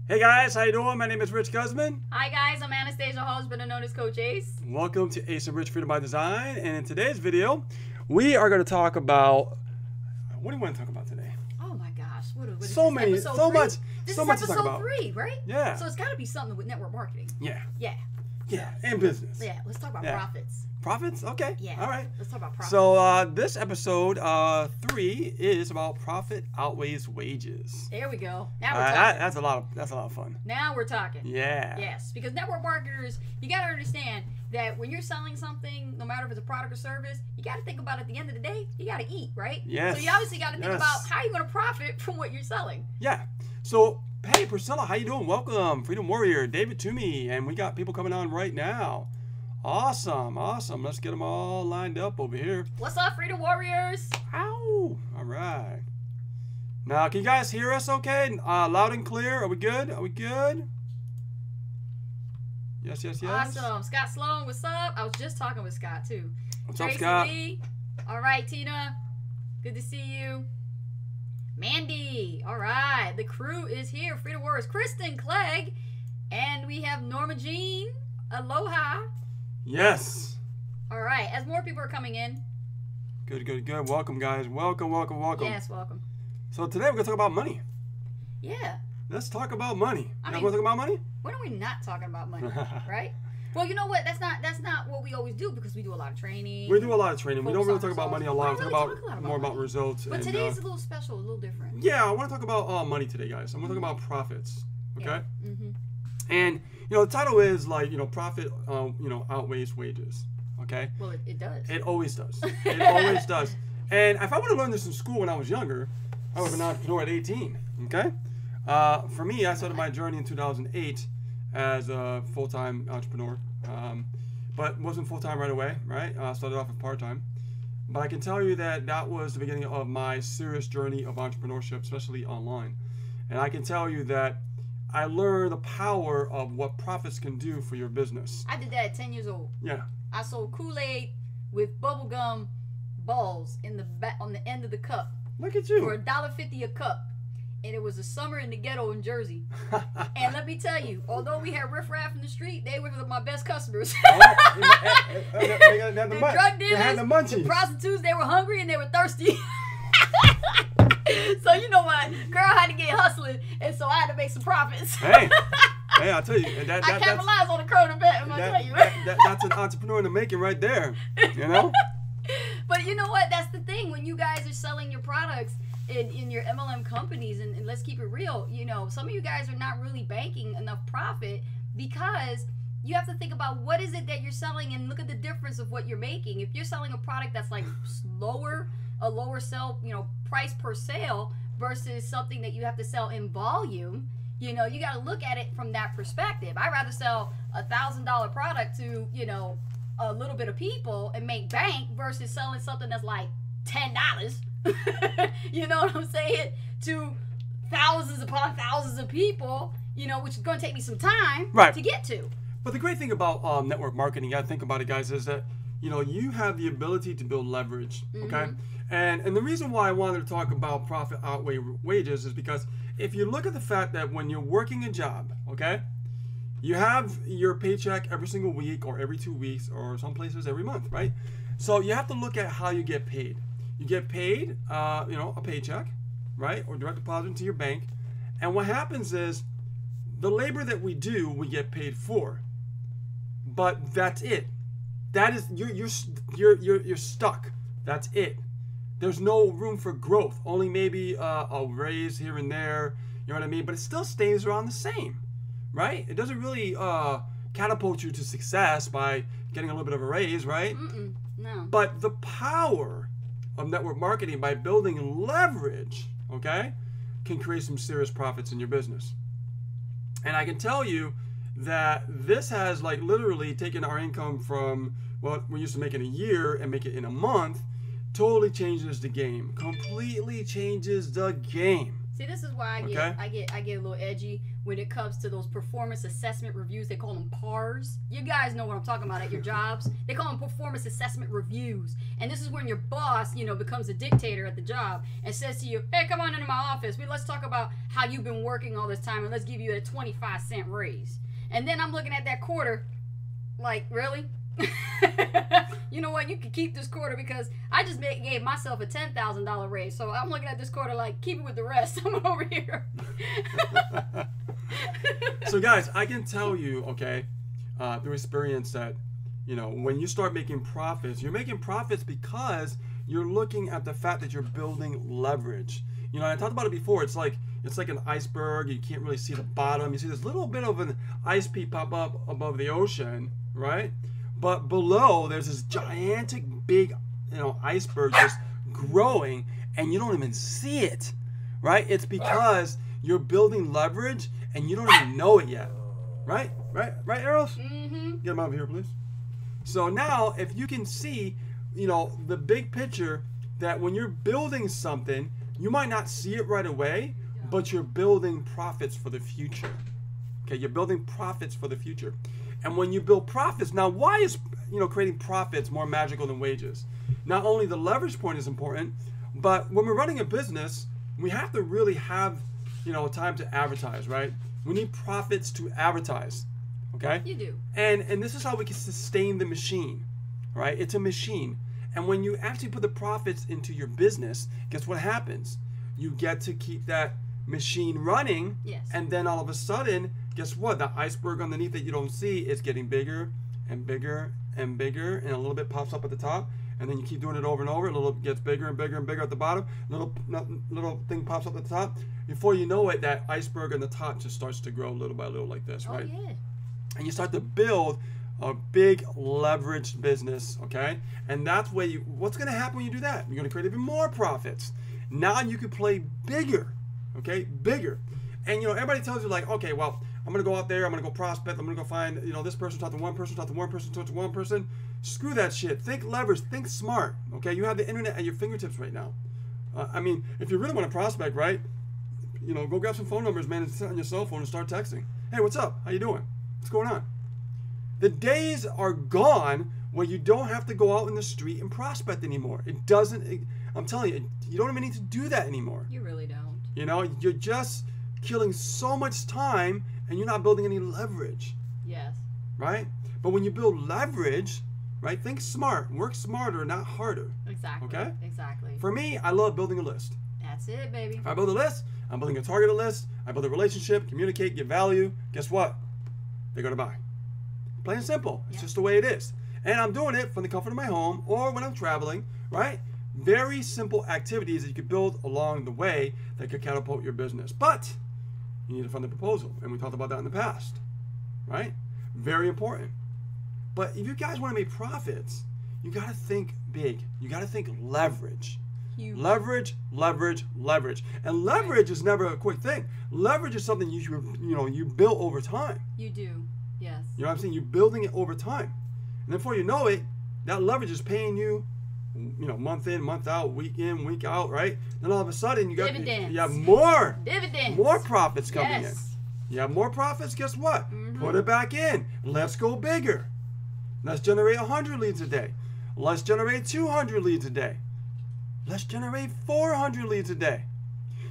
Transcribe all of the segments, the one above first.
Hey guys, how you doing? My name is Rich Guzman. Hi guys, I'm Anastasia Halls, better known as Coach Ace. Welcome to Ace and Rich Freedom by Design. And in today's video, we are going to talk about, what do you want to talk about today? Oh my gosh, what is So this, many, episode so three? much, This so is much to episode talk about. 3, right? Yeah. So it's got to be something with network marketing. Yeah. Yeah. Yeah, and business. Yeah, let's talk about Yeah. profits. Profits? Okay. Yeah. All right. Let's talk about profits. So this episode 3 is about profit outweighs wages. There we go. Now we're talking. That's a lot of fun. Now we're talking. Yeah. Yes, because network marketers, you got to understand that when you're selling something, no matter if it's a product or service, you got to think about at the end of the day, you got to eat, right? Yes. So you obviously got to think Yes. about how you're going to profit from what you're selling. Yeah. So, hey, Priscilla, how you doing? Welcome, Freedom Warrior, David Toomey, and we got people coming on right now. Awesome, awesome. Let's get them all lined up over here. What's up, Freedom Warriors? Ow! All right. Now, can you guys hear us okay? Loud and clear. Are we good? Are we good? Yes, yes, yes. Awesome. Scott Sloan, what's up? I was just talking with Scott, too. What's up, Tracy Scott? Lee. All right, Tina. Good to see you. Mandy. All right. The crew is here. Freedom Warriors. Kristen Clegg. And we have Norma Jean. Aloha. Yes. All right. As more people are coming in. Good, good, good. Welcome, guys. Welcome, welcome, welcome. Yes, welcome. So today we're going to talk about money. Yeah. Let's talk about money. I You mean- want to talk about money? When are we not talking about money? Right? Well, you know what? That's not what we always do because we do a lot of training. We do a lot of training. We don't really Focus talk on about money a results. lot. We We don't talk really talk a lot about about more about money. results. But and, today is a little special, a little different. yeah, I want to talk about money today, guys. I'm going to talk about profits. Okay. Yeah. Mm-hmm. And the title is like profit outweighs wages. Okay. Well, it does. It always does. It always does. And if I would have learned this in school when I was younger, I would have been an entrepreneur at 18. Okay. For me, I started my journey in 2008 as a full-time entrepreneur, but wasn't full-time right away. Right. I started off with part-time. But I can tell you that that was the beginning of my serious journey of entrepreneurship, especially online. And I can tell you that I learned the power of what profits can do for your business. I did that at 10 years old. Yeah. I sold Kool-Aid with bubblegum balls on the end of the cup Look at for you. $1.50 a cup. And it was a summer in the ghetto in Jersey. And let me tell you, although we had riffraff in the street, they were my best customers. They had the The mun- drug they had the dealers, the munchies. prostitutes, they were hungry and they were thirsty. So you know what? Girl had to get hustling, and so I had to make some profits. Hey, I'll tell you. I capitalized on the current event, I'm going to tell you. That's an entrepreneur in the making right there. You know? But you know what? That's the thing. When you guys are selling your products in your MLM companies, and let's keep it real, some of you guys are not really banking enough profit because you have to think about what is it that you're selling and look at the difference of what you're making. If you're selling a product that's like a lower sell, price per sale versus something that you have to sell in volume, you got to look at it from that perspective. I'd rather sell $1,000 product to, a little bit of people and make bank versus selling something that's like $10. You know what I'm saying? To thousands upon thousands of people, which is going to take me some time Right. to get to. But the great thing about network marketing, you got to think about it, guys, is that you have the ability to build leverage. Okay. And the reason why I wanted to talk about profit outweigh wages is because if you look at the fact that when you're working a job, okay, you have your paycheck every single week or every 2 weeks or some places every month, right? So you have to look at how you get paid. You get paid, a paycheck, right, or direct deposit into your bank. And what happens is the labor that we do, we get paid for. But that's it. That is you're stuck. That's it. There's no room for growth. Only maybe a raise here and there. You know what I mean? But it still stays around the same, right? It doesn't really catapult you to success by getting a little bit of a raise, right? No. But the power of network marketing by building leverage, okay, can create some serious profits in your business. And I can tell you that this has like literally taken our income from what we used to make in a year and make it in a month. Totally changes the game. Completely changes the game. See, this is why I get a little edgy when it comes to those performance assessment reviews. They call them PARs. You guys know what I'm talking about at your jobs. They call them performance assessment reviews. And this is when your boss, you know, becomes a dictator at the job and says to you, hey, come on into my office. Let's talk about how you've been working all this time, and let's give you a 25-cent raise. And then I'm looking at that quarter like, really? You know what? You can keep this quarter because I just gave myself a $10,000 raise. So I'm looking at this quarter like, keep it with the rest. I'm over here. So guys, I can tell you, okay, through experience that, you know, when you start making profits, you're making profits because you're looking at the fact that you're building leverage. You know, I talked about it before. It's like an iceberg. You can't really see the bottom. You see this little bit of an ice peak pop up above the ocean, right? But below, there's this gigantic, big, you know, iceberg just growing, and you don't even see it, right? It's because you're building leverage, and you don't even know it yet, right? Right, Eros? Mm-hmm. Get him over here, please. So now, if you can see, you know, the big picture, that when you're building something, you might not see it right away, but you're building profits for the future. Okay, you're building profits for the future. And when you build profits, now why is, you know, creating profits more magical than wages? Not only the leverage point is important, but when we're running a business, we have to really have, you know, time to advertise, right? We need profits to advertise, okay? You do. And this is how we can sustain the machine, right? It's a machine. And when you actually put the profits into your business, guess what happens? You get to keep that machine running, yes. And then all of a sudden, guess what? The iceberg underneath that you don't see is getting bigger and bigger and bigger, and a little bit pops up at the top, and then you keep doing it over and over. A little gets bigger and bigger and bigger at the bottom. Little thing pops up at the top. Before you know it, that iceberg on the top just starts to grow little by little like this, right? Oh, yeah. And you start to build a big leveraged business, okay? And that's where what's going to happen when you do that? You're going to create even more profits. Now you can play bigger, okay? Bigger. And, you know, everybody tells you like, okay, well, I'm going to go out there, I'm going to go prospect, I'm going to go find, you know, this person, talk to one person, talk to one person, talk to one person. Screw that shit. Think leverage, think smart, okay? You have the internet at your fingertips right now. I mean, if you really want to prospect, right, you know, go grab some phone numbers, man, and sit on your cell phone and start texting. Hey, what's up? How you doing? What's going on? The days are gone where you don't have to go out in the street and prospect anymore. It doesn't, I'm telling you, you don't even need to do that anymore. You really don't. You know, you're just killing so much time and you're not building any leverage. Yes. Right? But when you build leverage, right, think smart. Work smarter, not harder. Exactly. Okay? Exactly. For me, I love building a list. That's it, baby. If I build a list, I'm building a targeted list. I build a relationship, communicate, give value. Guess what? They're going to buy. Plain and simple. It's just the way it is. And I'm doing it from the comfort of my home or when I'm traveling, right? Very simple activities that you could build along the way that could catapult your business. But you need to fund the proposal. And we talked about that in the past, right? Very important. But if you guys want to make profits, you got to think big. You got to think leverage. Huge. Leverage, leverage, leverage. And leverage is never a quick thing. Leverage is something you build over time. You do. Yes. You know what I'm saying? You're building it over time. And before you know it, that leverage is paying you, you know, month in, month out, week in, week out, right? Then all of a sudden you got dividends. You have more Dividends. More profits coming yes. in. You have more profits, guess what? Put it back in. Let's go bigger. Let's generate 100 leads a day. Let's generate 200 leads a day. Let's generate 400 leads a day.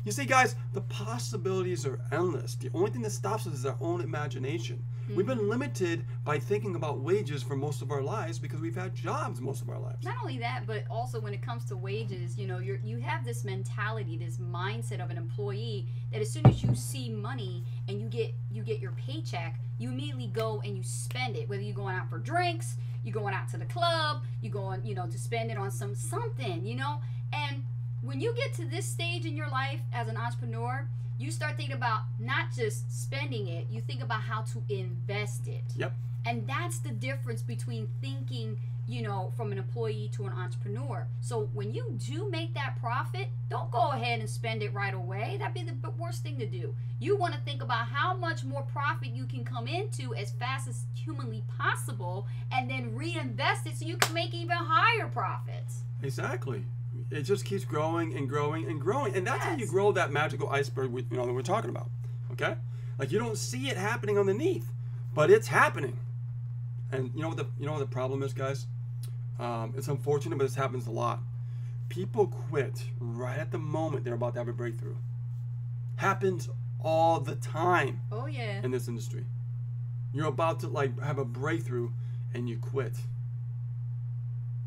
You see, guys, the possibilities are endless. The only thing that stops us is our own imagination. We've been limited by thinking about wages for most of our lives because we've had jobs most of our lives. Not only that, but also when it comes to wages, you know, you have this mentality, this mindset of an employee that as soon as you see money and you get your paycheck, you immediately go and you spend it. Whether you're going out for drinks, you're going out to the club, you're going, you know, to spend it on something, you know. And when you get to this stage in your life as an entrepreneur, you start thinking about not just spending it, you think about how to invest it. Yep. And that's the difference between thinking, you know, from an employee to an entrepreneur. So when you do make that profit, don't go ahead and spend it right away. That'd be the worst thing to do. You want to think about how much more profit you can come into as fast as humanly possible and then reinvest it so you can make even higher profits. Exactly. It just keeps growing and growing and growing. And that's how you grow that magical iceberg that we're talking about. Okay? Like you don't see it happening underneath, but it's happening. And you know what the problem is, guys? It's unfortunate, but this happens a lot. People quit right at the moment they're about to have a breakthrough. Happens all the time. Oh yeah. In this industry, you're about to like have a breakthrough, and you quit.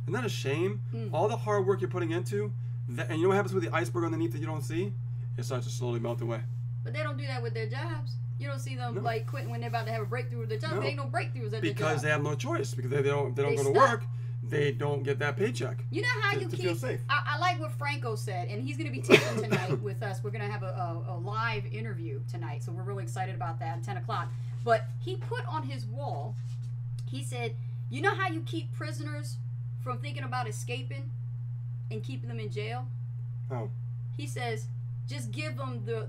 Isn't that a shame? All the hard work you're putting into, and you know what happens with the iceberg underneath that you don't see? It starts to slowly melt away. But they don't do that with their jobs. You don't see them like quitting when they're about to have a breakthrough with their job. There ain't no breakthroughs at their job. Because they have no choice. Because they don't go to work. They don't get that paycheck. You know how you feel safe. I like what Franco said, and he's going to be teaching tonight with us. We're going to have a live interview tonight, so we're really excited about that at 10 o'clock. But he put on his wall, he said, you know how you keep prisoners from thinking about escaping and keeping them in jail? Oh. He says, just give them the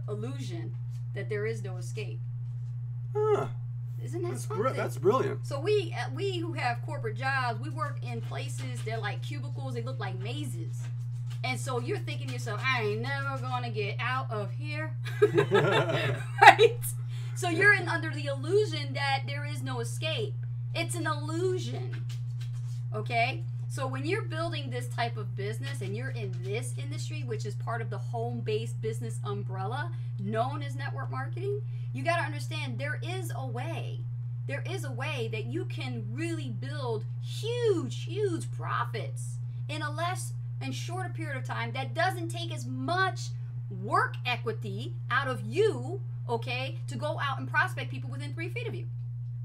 illusion that there is no escape. Huh. Isn't that something? That's brilliant. So we who have corporate jobs, we work in places, they're like cubicles, they look like mazes. And so you're thinking to yourself, I ain't never gonna get out of here. Right? So you're under the illusion that there is no escape. It's an illusion. Okay? So when you're building this type of business and you're in this industry, which is part of the home-based business umbrella known as network marketing, you got to understand there is a way. There is a way that you can really build huge, huge profits in a less and shorter period of time that doesn't take as much work equity out of you, okay, to go out and prospect people within 3 feet of you.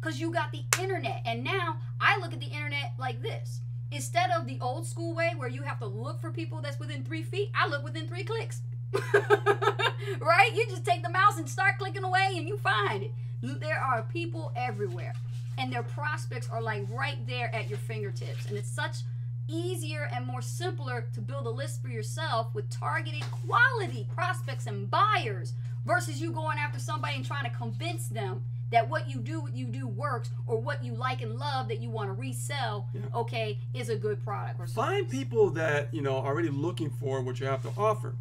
Because you got the internet. And now I look at the internet like this. Instead of the old school way where you have to look for people that's within 3 feet, I look within 3 clicks. Right? You just take the mouse and start clicking away and you find it. There are people everywhere. And their prospects are like right there at your fingertips. And it's such easier and more simpler to build a list for yourself with targeted quality prospects and buyers versus you going after somebody and trying to convince them that what you do works, or what you like and love that you want to resell, okay, is a good product. Or find people that are already looking for what you have to offer.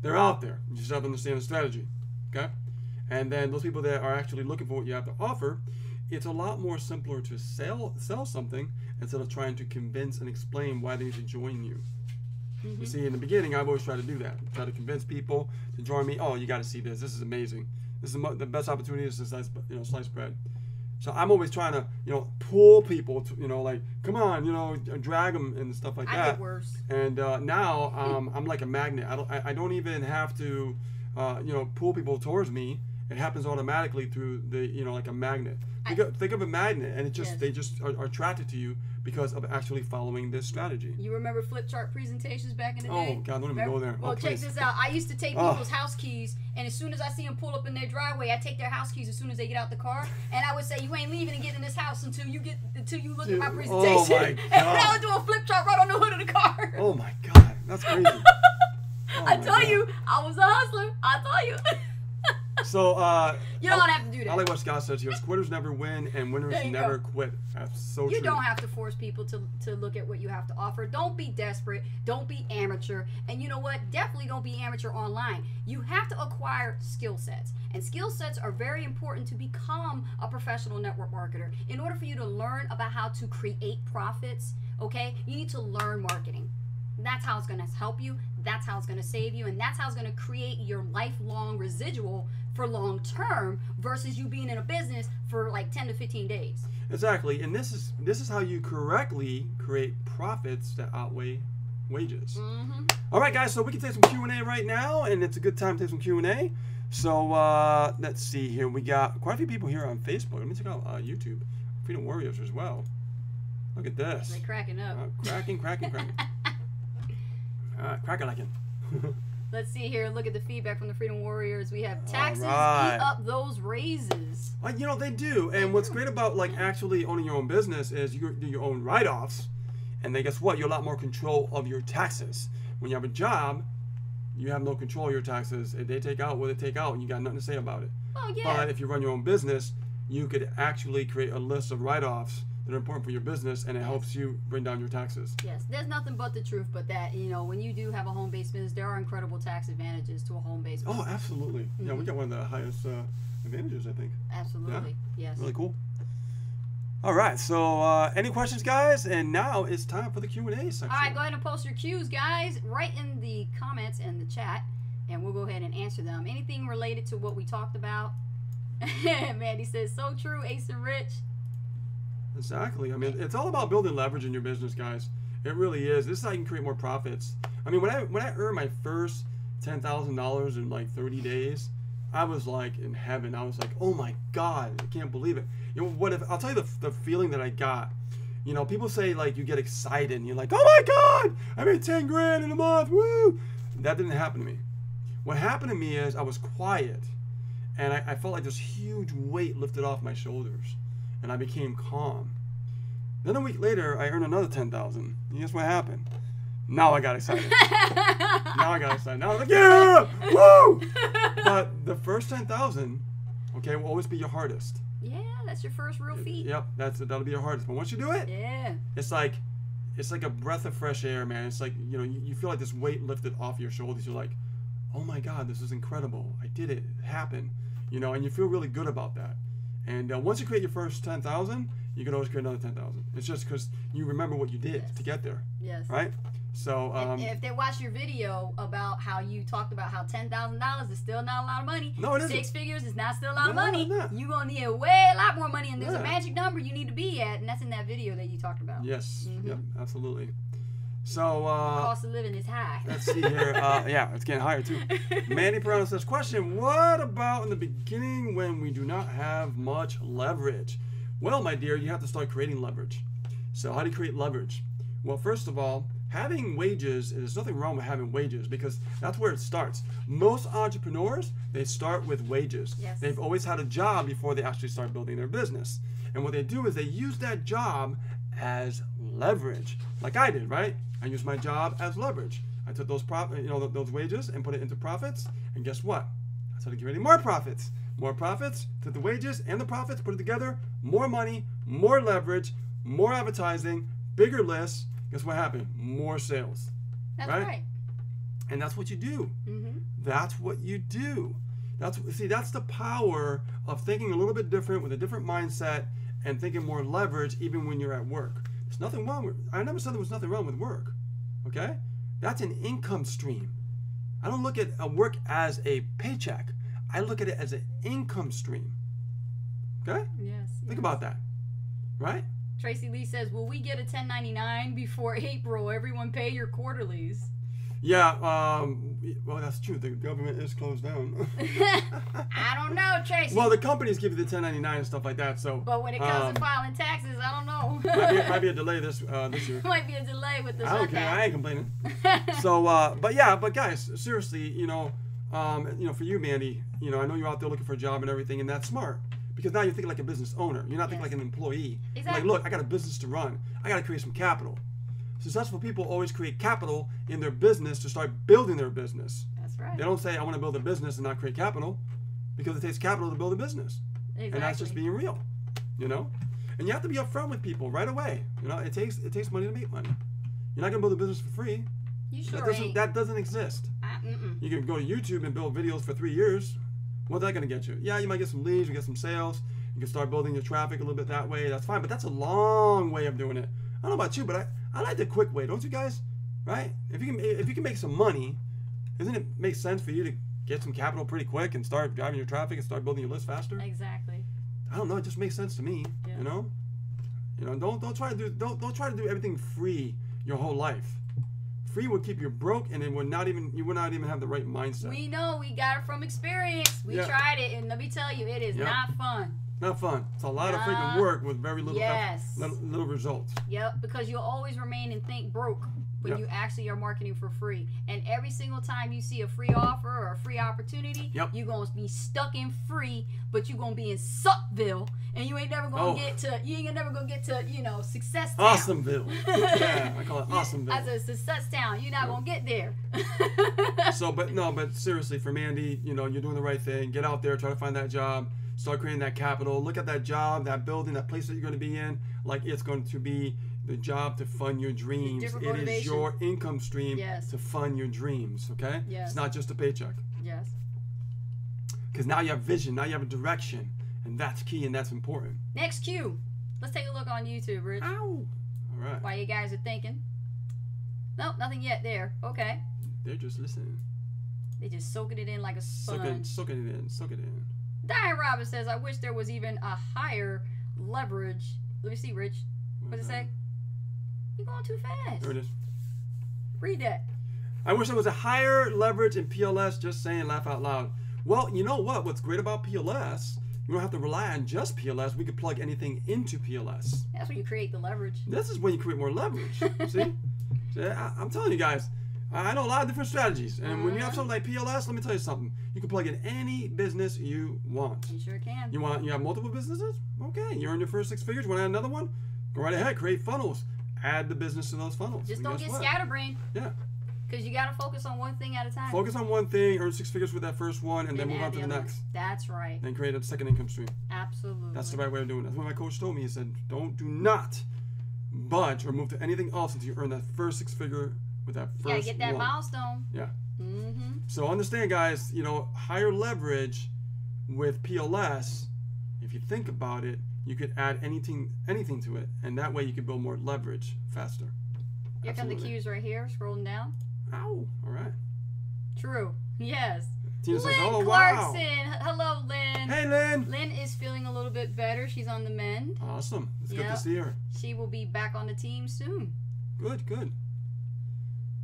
They're out there. You just have to understand the strategy, okay? And then those people that are actually looking for what you have to offer, it's a lot more simpler to sell something instead of trying to convince and explain why they should join you. You see, in the beginning, I've always tried to do that. Try to convince people to join me. Oh, you got to see this. This is amazing. This is the best opportunity is to slice bread. So I'm always trying to, pull people to, like, come on, drag them and stuff like that. I get worse. And now I'm like a magnet. I don't even have to, pull people towards me. It happens automatically through the, like a magnet. Think of a magnet, and they just are attracted to you because of actually following this strategy. You remember flip chart presentations back in the day? Oh God, don't even go there. Well, check this out. I used to take people's house keys, and as soon as I see them pull up in their driveway, I take their house keys as soon as they get out the car, and I would say, "You ain't leaving and getting in this house until you look at my presentation." Oh my God. And I would do a flip chart right on the hood of the car. Oh my God, that's crazy. I tell you, I was a hustler. I tell you. So you don't have to do that. I like what Scott says here. Quitters never win, and winners never quit. That's so true. You don't have to force people to look at what you have to offer. Don't be desperate. Don't be amateur. And you know what? Definitely don't be amateur online. You have to acquire skill sets. And skill sets are very important to become a professional network marketer. In order for you to learn about how to create profits, okay, you need to learn marketing. That's how it's going to help you. That's how it's going to save you. And that's how it's going to create your lifelong residual for long term versus you being in a business for like 10 to 15 days. Exactly. And this is how you correctly create profits that outweigh wages. All right, guys. So we can take some Q&A right now, and it's a good time to take some Q&A. So let's see here. We got quite a few people here on Facebook. Let me check out YouTube. Freedom Warriors as well. Look at this. They're cracking up. Cracking. Crack-a-lackin'. Let's see here. Look at the feedback from the Freedom Warriors. We have taxes eat up those raises. They do. And what's great about actually owning your own business is you do your own write-offs. And then guess what? You're a lot more control of your taxes. When you have a job, you have no control of your taxes. They take out what they take out, and you got nothing to say about it. Oh, yeah. But if you run your own business, you could actually create a list of write-offs that are important for your business, and it helps you bring down your taxes. Yes, there's nothing but the truth, but that, you know, when you do have a home-based business, there are incredible tax advantages to a home-based business. Oh, absolutely. Yeah, we got one of the highest advantages, I think. Absolutely. Yeah. Yes. Really cool. All right, so any questions, guys? And now it's time for the Q&A section. All right, go ahead and post your Q's, guys, right in the comments and the chat, and we'll go ahead and answer them. Anything related to what we talked about? Mandy says, so true, Ace and Rich. Exactly. I mean, it's all about building leverage in your business, guys. It really is. This is how you can create more profits. I mean, when I earned my first $10,000 in like 30 days, I was like in heaven. I was like, oh my God, I can't believe it. You know, what if I'll tell you the feeling that I got. You know, people say like you get excited and you're like, oh my God, I made 10 grand in a month, woo! That didn't happen to me. What happened to me is I was quiet, and I felt like this huge weight lifted off my shoulders, and I became calm. Then a week later, I earned another 10,000. And guess what happened? Now I got excited. Now I got excited. Now I was like, yeah, woo! But the first 10,000, okay, will always be your hardest. Yeah, that's your first real feat. Yep, that'll be your hardest. But once you do it, yeah, it's like a breath of fresh air, man. It's like, you know, you feel like this weight lifted off your shoulders. You're like, oh my God, this is incredible. I did it. It happened. You know, and you feel really good about that. And once you create your first 10,000, you can always create another 10,000. It's just because you remember what you did to get there. Yes. Right? So if they watch your video about how you talked about how $10,000 is still not a lot of money. No, it isn't. 6 figures is not still a lot of money. It's not. You're gonna need way a lot more money, and there's a magic number you need to be at, and that's in that video that you talked about. Yes. Mm-hmm. Yep. Absolutely. So cost of living is high. Let's see here. Yeah, it's getting higher too. Manny Perano says, question, what about in the beginning when we do not have much leverage? Well, my dear, you have to start creating leverage. So how do you create leverage? Well, first of all, having wages, there's nothing wrong with having wages because that's where it starts. Most entrepreneurs, they start with wages. Yes. They've always had a job before they actually start building their business. And what they do is they use that job as leverage, like I did, right? I used my job as leverage. I took those those wages and put it into profits, and guess what? I started generating more profits. More profits, took the wages and the profits, put it together, more money, more leverage, more advertising, bigger lists. Guess what happened? More sales. That's right. And that's what you do. Mm-hmm. That's what you do. That's the power of thinking a little bit different with a different mindset and thinking more leverage even when you're at work. There's nothing wrong with, I never said there was nothing wrong with work. Okay? That's an income stream. I don't look at work as a paycheck. I look at it as an income stream. Okay? Yes. Think about that. Right? Tracy Lee says, will we get a 1099 before April? Everyone pay your quarterlies. Yeah, well, that's true. The government is closed down. I don't know, Tracy. Well, the companies give you the 1099 and stuff like that, so. But when it comes to filing taxes, I don't know. might be a delay this year. Might be a delay with the I don't care. I ain't complaining. So, but guys, seriously, for you, Mandy, I know you're out there looking for a job and everything, and that's smart. Because now you're thinking like a business owner. You're not thinking like an employee. Exactly. Like, look, I got a business to run. I got to create some capital. Successful people always create capital in their business to start building their business. That's right. They don't say, I want to build a business and not create capital, because it takes capital to build a business. Exactly. And that's just being real, And you have to be upfront with people right away. It takes money to make money. You're not going to build a business for free. You sure ain't. That doesn't exist. You can go to YouTube and build videos for 3 years. What's that going to get you? Yeah, you might get some leads, you get some sales. You can start building your traffic a little bit that way. That's fine, but that's a long way of doing it. I don't know about you, but I like the quick way, don't you guys? Right? If you can make some money, doesn't it make sense for you to get some capital pretty quick and start driving your traffic and start building your list faster? Exactly. I don't know. It just makes sense to me. Yeah. Don't try to do everything free your whole life. Free will keep you broke, and you would not even have the right mindset. We know, we got it from experience. We tried it, and let me tell you, it is not fun. Not fun. It's a lot of freaking work with very little little results. Yep, because you'll always remain and think broke when you actually are marketing for free. And every single time you see a free offer or a free opportunity, you're going to be stuck in free, but you're going to be in Suckville, and you ain't never going to get to, Success Town. Awesomeville. Yeah, I call it Awesomeville. As a Success Town, you're not going to get there. But seriously, for Mandy, you're doing the right thing. Get out there, try to find that job. Start creating that capital. Look at that job, that building, that place that you're going to be in, like it's going to be the job to fund your dreams. It is your income stream to fund your dreams, okay? Yes. It's not just a paycheck. Yes. Because now you have vision, now you have a direction, and that's key and that's important. Next cue. Let's take a look on YouTube, Rich. Ow! All right. While you guys are thinking. Nope, nothing yet there. Okay. They're just listening. They just soaking it in like a sponge. Soaking it in. Soak it in. Diane Robbins says, I wish there was even a higher leverage. Let me see, Rich. What does it say? You're going too fast. There it is. Read that. I wish there was a higher leverage in PLS, just saying, laugh out loud. Well, you know what? What's great about PLS, you don't have to rely on just PLS. We could plug anything into PLS. That's when you create the leverage. This is when you create more leverage. See? I'm telling you guys, I know a lot of different strategies. And when you have something like PLS, let me tell you something. You can plug in any business you want. You sure can. You have multiple businesses? Okay. You earn your first 6 figures. You want to add another one? Go right ahead. Create funnels. Add the business to those funnels. Just don't get scatterbrained. Yeah. Because you got to focus on one thing at a time. Focus on one thing, earn 6 figures with that first one, and then move on to the next. That's right. Then create a second income stream. Absolutely. That's the right way of doing it. That's what my coach told me. He said, do not budge or move to anything else until you earn that first 6 figure with that first one. Yeah, get that milestone. Yeah. Mm-hmm. So understand, guys, higher leverage with PLS, if you think about it, you could add anything to it, and that way you could build more leverage faster. Here come the cues right here, scrolling down. Ow. All right. True. Yes. Tina says, Lynn oh, Clarkson. Wow. Hello, Lynn. Hey, Lynn. Lynn is feeling a little bit better. She's on the mend. Awesome. It's good to see her. She will be back on the team soon. Good, good.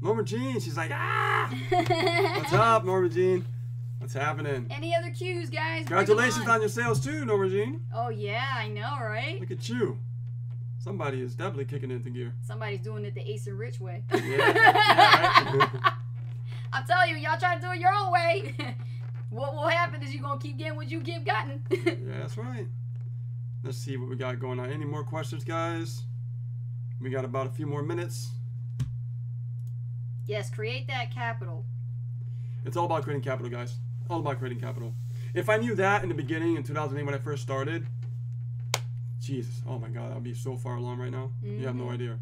Norma Jean, she's like, ah! What's up, Norma Jean? What's happening? Any other cues, guys? Congratulations on your sales too, Norma Jean. Oh, yeah, I know, right? Look at you. Somebody is definitely kicking into gear. Somebody's doing it the Ace and Rich way. Yeah, right? I'm telling you, y'all try to do it your own way. What will happen is you're going to keep getting what you keep gotten. Yeah, that's right. Let's see what we got going on. Any more questions, guys? We got about a few more minutes. Yes, create that capital. It's all about creating capital, guys. All about creating capital. If I knew that in the beginning, in 2008 when I first started, Jesus, oh my God, I'd be so far along right now. You have no idea.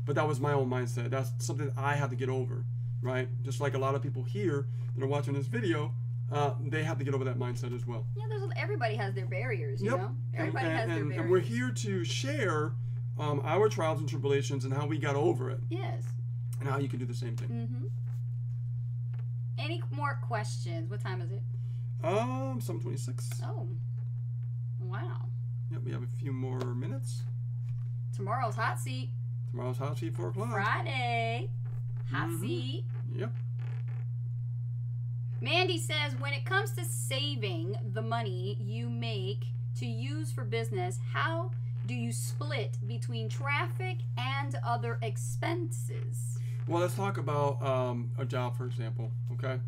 But that was my own mindset. That's something I had to get over, right? Just like a lot of people here that are watching this video, they have to get over that mindset as well. Yeah, everybody has their barriers, you know? Everybody has their barriers. And we're here to share our trials and tribulations and how we got over it. Yes. And how you can do the same thing. Mm-hmm. Any more questions? What time is it? 7:26. Oh. Wow. Yep, we have a few more minutes. Tomorrow's hot seat. Tomorrow's hot seat, 4 o'clock. Friday. Hot seat. Yep. Mandy says, when it comes to saving the money you make to use for business, how do you split between traffic and other expenses? Well, let's talk about a job, for example, okay?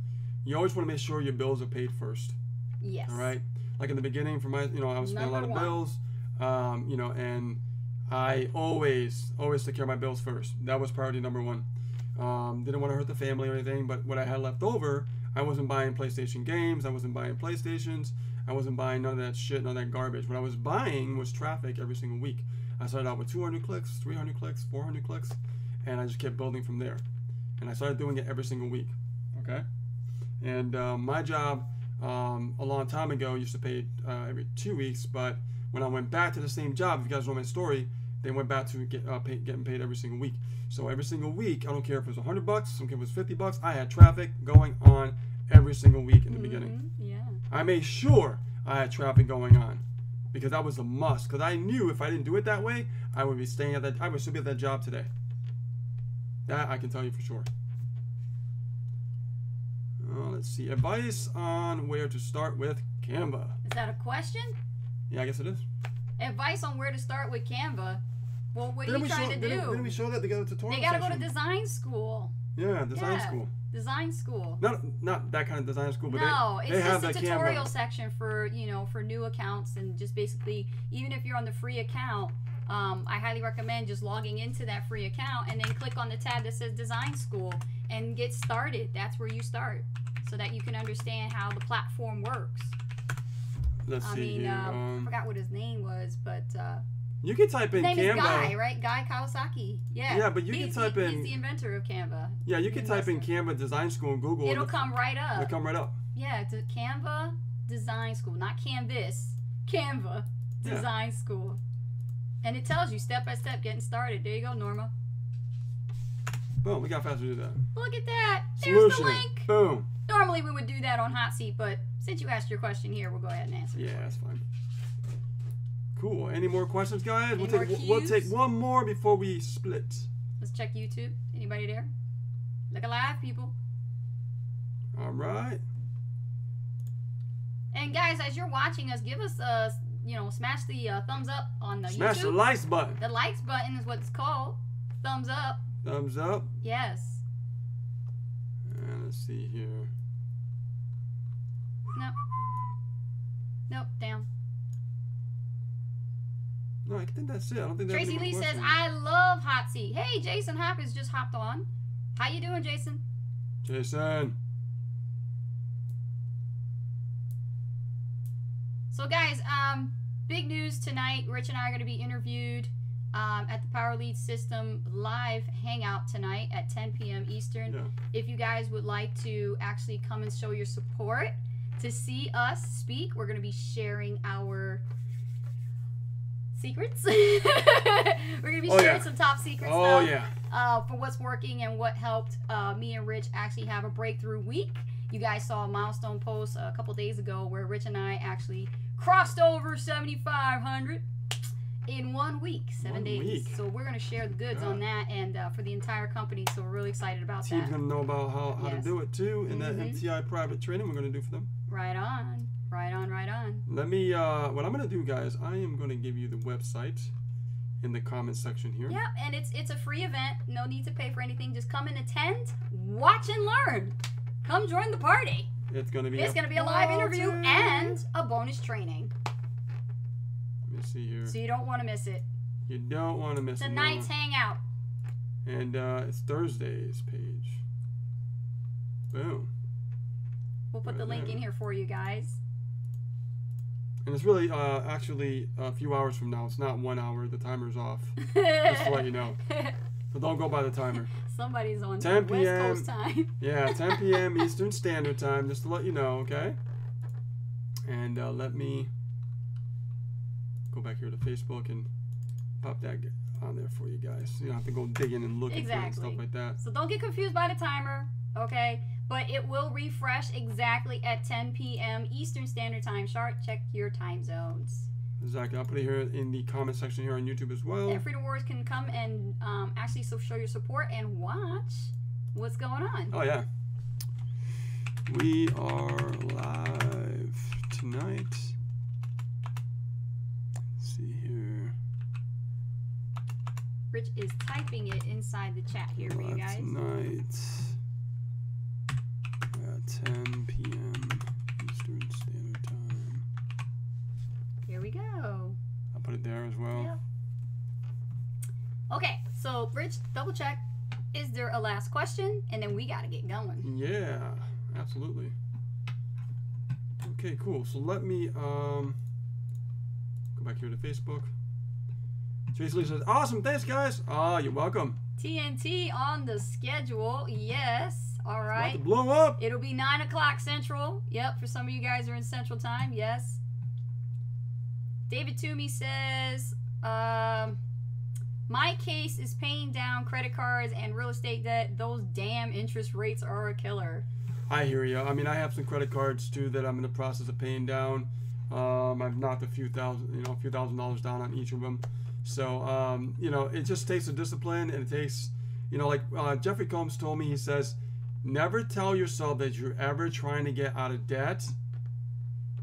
You always want to make sure your bills are paid first. Yes. All right? Like in the beginning, for my, I was paying a lot of bills, and I always take care of my bills first. That was priority number 1. Didn't want to hurt the family or anything, but what I had left over, I wasn't buying PlayStation games, I wasn't buying PlayStations, I wasn't buying none of that shit, none of that garbage. What I was buying was traffic every single week. I started out with 200 clicks, 300 clicks, 400 clicks, and I just kept building from there. And I started doing it every single week, okay? And my job a long time ago used to pay every 2 weeks, but when I went back to the same job, if you guys know my story, they went back to getting paid every single week. So every single week, I don't care if it was $100, I don't care if it was $50, I had traffic going on every single week in the beginning. Yeah. I made sure I had traffic going on because that was a must. Because I knew if I didn't do it that way, I would be staying at that. I would still be at that job today. That I can tell you for sure. Let's see. Advice on where to start with Canva. Is that a question? Yeah, I guess it is. Advice on where to start with Canva. Well, what are you trying to do? Didn't we show that? They got a tutorial. They got to go to design school. Yeah, design school. Design school. Not that kind of design school, but no, they have it's just that a tutorial Canva section for for new accounts, and just basically, even if you're on the free account, I highly recommend just logging into that free account and then click on the tab that says Design School and get started. That's where you start, so that you can understand how the platform works. let's see here. I forgot what his name was, but you can type in his name Canva. is Guy, right? Guy Kawasaki. Yeah. Yeah, but you can type in. He's the inventor of Canva. Yeah, you can type in Canva Design School in Google. It'll come right up. It'll come right up. Yeah, it's Canva Design School, not Canvas. Canva Design School. And it tells you step by step getting started. There you go, Norma. Boom, we got faster to do that. Look at that. There's Solution. the link. Boom. Normally we would do that on Hot Seat, but since you asked your question here, we'll go ahead and answer it. Yeah, that's fine. Cool. Any more questions, guys? Any We'll take one more before we split. Let's check YouTube. Anybody there? Look alive, people. All right. And guys, as you're watching us, give us smash the thumbs up on the Smash YouTube. the likes button. The likes button is what it's called. Thumbs up. Thumbs up. Yes. And let's see here. Nope. Nope. Down. No, I think that's it. I don't think that's Tracy Lee says, "I love Hot Seat." Hey, Jason Hopkins just hopped on. How you doing, Jason? Jason. So, guys, big news tonight. Rich and I are going to be interviewed at the Power Lead System live hangout tonight at 10 p.m. Eastern. Yeah. If you guys would like to actually come and show your support to see us speak, we're going to be sharing our secrets. We're going to be sharing some top secret stuff for what's working and what helped me and Rich actually have a breakthrough week. You guys saw a milestone post a couple days ago where Rich and I actually crossed over 7,500 in 1 week, 7 days. So we're going to share the goods on that and for the entire company. So we're really excited about that. Team's going to know about how to do it too in that MTI private training we're going to do for them. Right on. Right on, right on. Let me, what I'm going to do, guys, I am going to give you the website in the comment section here. Yep, and it's a free event. No need to pay for anything. Just come and attend, watch and learn. Come join the party. It's going to be a live interview and a bonus training. Let me see here. So you don't want to miss it. You don't want to miss it. Tonight's hangout. And it's Thursday's page. Boom. We'll put the link in here for you guys. And it's really actually a few hours from now. It's not 1 hour. The timer's off. Just to let you know. So don't go by the timer. Somebody's on 10 West p.m. Coast time. Yeah, 10 p.m. Eastern Standard Time, just to let you know, okay? And let me go back here to Facebook and pop that on there for you guys. You don't have to go digging and looking for it and stuff like that. So don't get confused by the timer, okay? But it will refresh exactly at 10 p.m. Eastern Standard Time. Sharp, check your time zones. Exactly. I'll put it here in the comment section here on YouTube as well. And Freedom Warriors can come and actually show your support and watch what's going on. Oh, yeah. We are live tonight. Let's see here. Rich is typing it inside the chat here for you guys. Tonight at 10 p.m. Eastern Standard Time. Here we go. I'll put it there as well. Yeah. Okay, so Rich, double check. Is there a last question? And then we got to get going. Yeah, absolutely. Okay, cool. So let me go back here to Facebook. Tracy Lee says, awesome, thanks guys. You're welcome. TNT on the schedule. Yes. All right. About to blow up. It'll be 9 o'clock Central. Yep, for some of you guys who are in Central Time. Yes. David Toomey says, my case is paying down credit cards and real estate debt. Those damn interest rates are a killer. I hear you. I mean, I have some credit cards too that I'm in the process of paying down. I've knocked a few $1,000s down on each of them. So, it just takes a discipline, and it takes, like Jeffrey Combs told me, he says, never tell yourself that you're ever trying to get out of debt,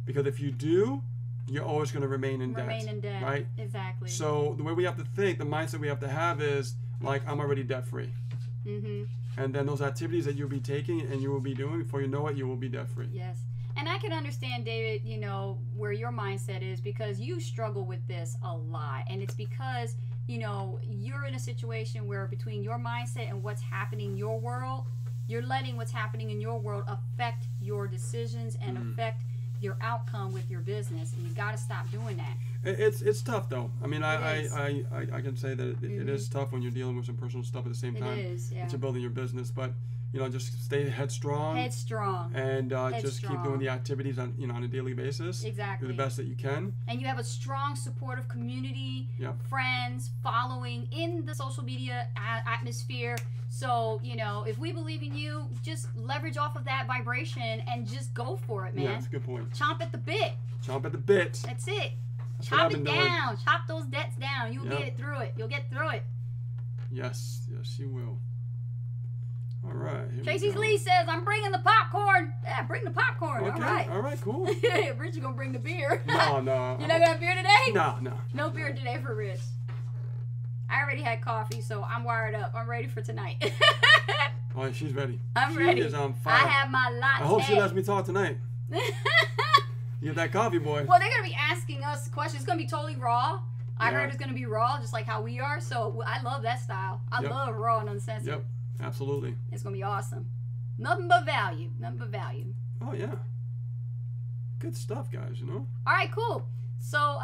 because if you do, you're always going to remain in debt. Right? Exactly. So the way we have to think, the mindset we have to have is, like, I'm already debt-free. Mm-hmm. And then those activities that you'll be taking and you will be doing, before you know it, you will be debt-free. Yes. And I can understand, David, where your mindset is, because you struggle with this a lot. And it's because, you're in a situation where between your mindset and what's happening in your world, you're letting what's happening in your world affect your decisions and affect your outcome with your business, and you got to stop doing that. It's tough though. I mean, I can say that it is tough when you're dealing with some personal stuff at the same time. It is, yeah. That you're building your business, but you know, just stay headstrong. And just keep doing the activities on on a daily basis. Exactly. Do the best that you can. And you have a strong, supportive community, friends, following in the social media atmosphere. So, you know, if we believe in you, just leverage off of that vibration and just go for it, man. Yeah, that's a good point. Chomp at the bit. Chomp at the bit. That's it. That's Chop it down. Chop those debts down. You'll get it through it. You'll get through it. Yes, you will. All right. Tracy Lee says, I'm bringing the popcorn. Yeah, bring the popcorn. Okay. All right, cool. Rich is going to bring the beer. No. You're not going to have beer today? No. No beer today for Rich. I already had coffee, so I'm wired up. I'm ready for tonight. Oh, she's ready. I'm ready. She is on fire. I have my latte. I hope she lets me talk tonight. You get that coffee, boy. Well, they're going to be asking us questions. It's going to be totally raw. I heard it's going to be raw, just like how we are. So I love that style. I love raw and uncensored. Yep, absolutely. It's going to be awesome. Nothing but value. Nothing but value. Oh, yeah. Good stuff, guys, you know? All right, cool. So,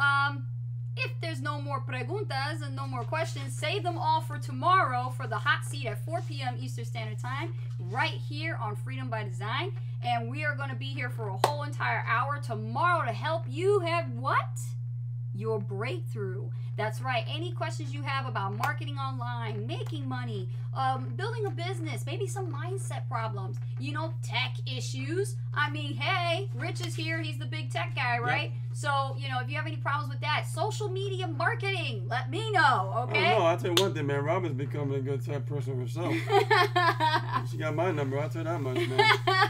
if there's no more preguntas and no more questions, save them all for tomorrow for the hot seat at 4 p.m. Eastern Standard Time, right here on Freedom by Design. And we are going to be here for a whole entire hour tomorrow to help you have what? Your breakthrough. That's right. Any questions you have about marketing online, making money, building a business, maybe some mindset problems, you know, tech issues. I mean, hey, Rich is here. He's the big tech guy, right? Yep. So, you know, if you have any problems with that, social media marketing, let me know, okay? Oh, no, I'll tell you one thing, man. Robin's becoming a good tech person herself. She got my number. I'll tell you that much, man.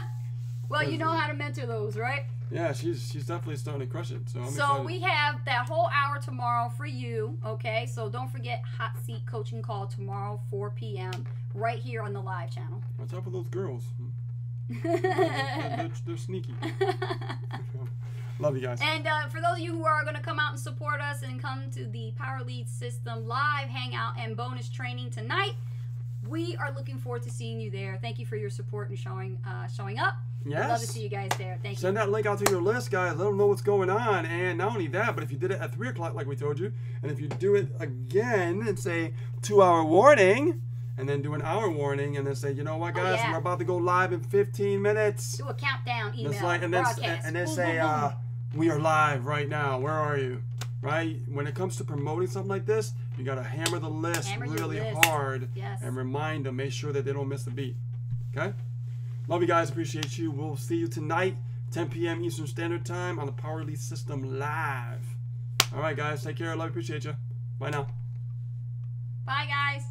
Well, you know how to mentor those, right? Yeah, she's definitely starting to crush it. So excited. We have that whole hour tomorrow for you, okay? So don't forget Hot Seat Coaching Call tomorrow, 4 p.m., right here on the live channel. Watch out for those girls. they're sneaky. Love you guys. And for those of you who are going to come out and support us and come to the Power Lead System live hangout and bonus training tonight, we are looking forward to seeing you there. Thank you for your support and showing up. Yes. I'd love to see you guys there. Thank you. Send that link out to your list, guys. Let them know what's going on. And not only that, but if you did it at 3 o'clock like we told you, and if you do it again and say 2-hour warning, and then do an hour warning, and then say, you know what, guys, we're about to go live in 15 minutes. Do a countdown email, broadcast. And then say, we are live right now. Where are you? Right? When it comes to promoting something like this, you got to hammer the list really hard and remind them, make sure that they don't miss the beat. Okay? Love you guys. Appreciate you. We'll see you tonight, 10 p.m. Eastern Standard Time on the Power Lead System Live. All right, guys. Take care. Love you. Appreciate you. Bye now. Bye, guys.